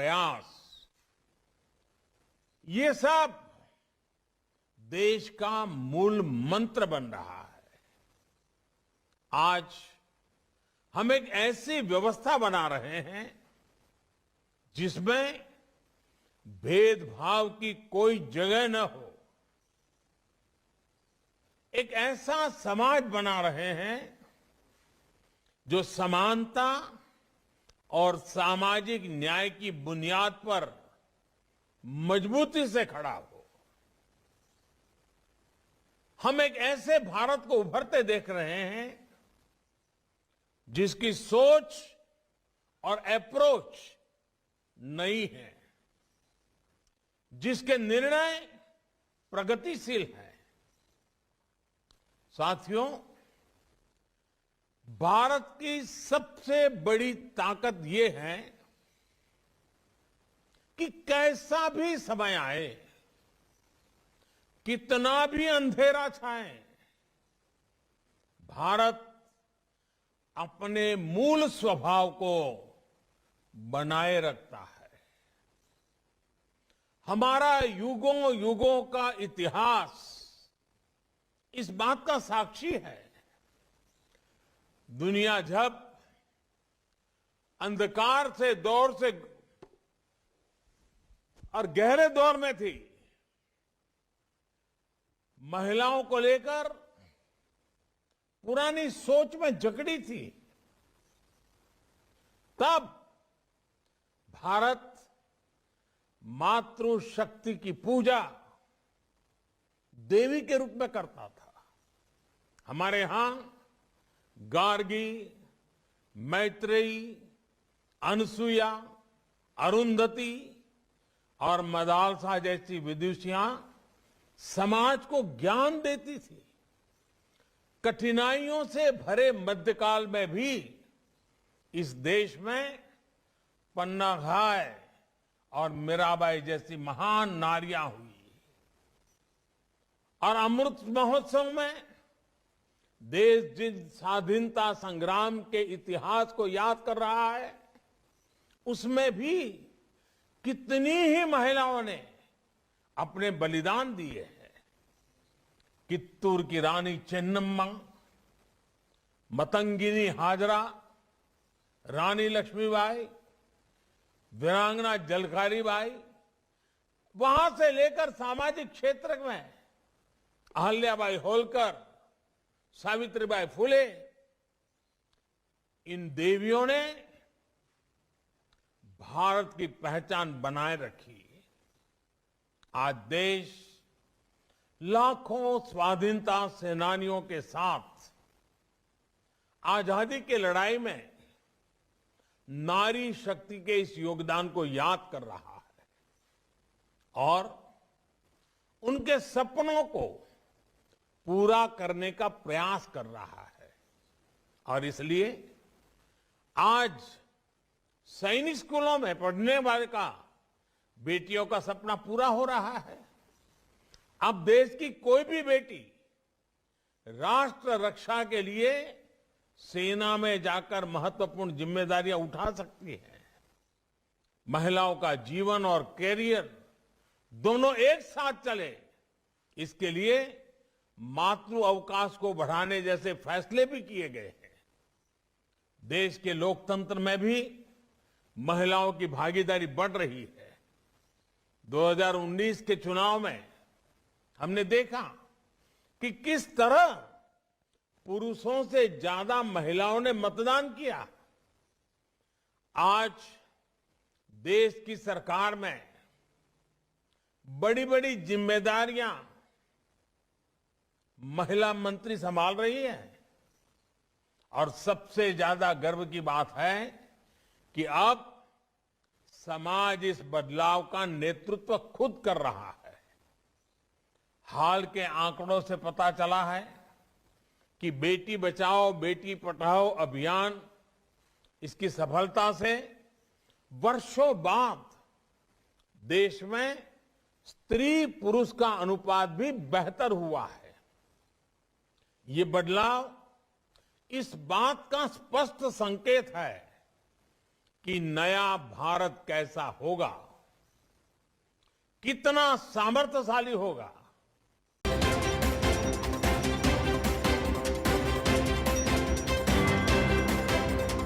प्रयास, ये सब देश का मूल मंत्र बन रहा है। आज हम एक ऐसी व्यवस्था बना रहे हैं जिसमें भेदभाव की कोई जगह न हो। एक ऐसा समाज बना रहे हैं जो समानता और सामाजिक न्याय की बुनियाद पर मजबूती से खड़ा हो। हम एक ऐसे भारत को उभरते देख रहे हैं जिसकी सोच और अप्रोच नई है, जिसके निर्णय प्रगतिशील हैं। साथियों, भारत की सबसे बड़ी ताकत यह है कि कैसा भी समय आए, कितना भी अंधेरा छाए, भारत अपने मूल स्वभाव को बनाए रखता है। हमारा युगों युगों का इतिहास इस बात का साक्षी है। दुनिया जब अंधकार से दौर से और गहरे दौर में थी, महिलाओं को लेकर पुरानी सोच में जकड़ी थी, तब भारत मातृशक्ति की पूजा देवी के रूप में करता था। हमारे यहां गार्गी, मैत्रेयी, अनसुईया, अरुंधति और मदालसा जैसी विदुषियां समाज को ज्ञान देती थी। कठिनाइयों से भरे मध्यकाल में भी इस देश में पन्ना घाय और मीराबाई जैसी महान नारियां हुई। और अमृत महोत्सव में देश जिस स्वाधीनता संग्राम के इतिहास को याद कर रहा है, उसमें भी कितनी ही महिलाओं ने अपने बलिदान दिए हैं। कित्तूर की रानी चेन्नम्मा, मतंगिनी हाजरा, रानी लक्ष्मीबाई, वीरांगना झलकारी बाई, वहां से लेकर सामाजिक क्षेत्र में अहल्याबाई होलकर, सावित्रीबाई फुले, इन देवियों ने भारत की पहचान बनाए रखी। आज देश लाखों स्वाधीनता सेनानियों के साथ आजादी की लड़ाई में नारी शक्ति के इस योगदान को याद कर रहा है और उनके सपनों को पूरा करने का प्रयास कर रहा है। और इसलिए आज सैनिक स्कूलों में पढ़ने वाले का बेटियों का सपना पूरा हो रहा है। अब देश की कोई भी बेटी राष्ट्र रक्षा के लिए सेना में जाकर महत्वपूर्ण जिम्मेदारियां उठा सकती है। महिलाओं का जीवन और कैरियर दोनों एक साथ चले, इसके लिए मातृ अवकाश को बढ़ाने जैसे फैसले भी किए गए हैं। देश के लोकतंत्र में भी महिलाओं की भागीदारी बढ़ रही है। 2019 के चुनाव में हमने देखा कि किस तरह पुरुषों से ज्यादा महिलाओं ने मतदान किया। आज देश की सरकार में बड़ी बड़ी जिम्मेदारियां महिला मंत्री संभाल रही है और सबसे ज्यादा गर्व की बात है कि अब समाज इस बदलाव का नेतृत्व खुद कर रहा है। हाल के आंकड़ों से पता चला है कि बेटी बचाओ बेटी पढ़ाओ अभियान, इसकी सफलता से वर्षों बाद देश में स्त्री पुरुष का अनुपात भी बेहतर हुआ है। ये बदलाव इस बात का स्पष्ट संकेत है कि नया भारत कैसा होगा, कितना सामर्थ्यशाली होगा,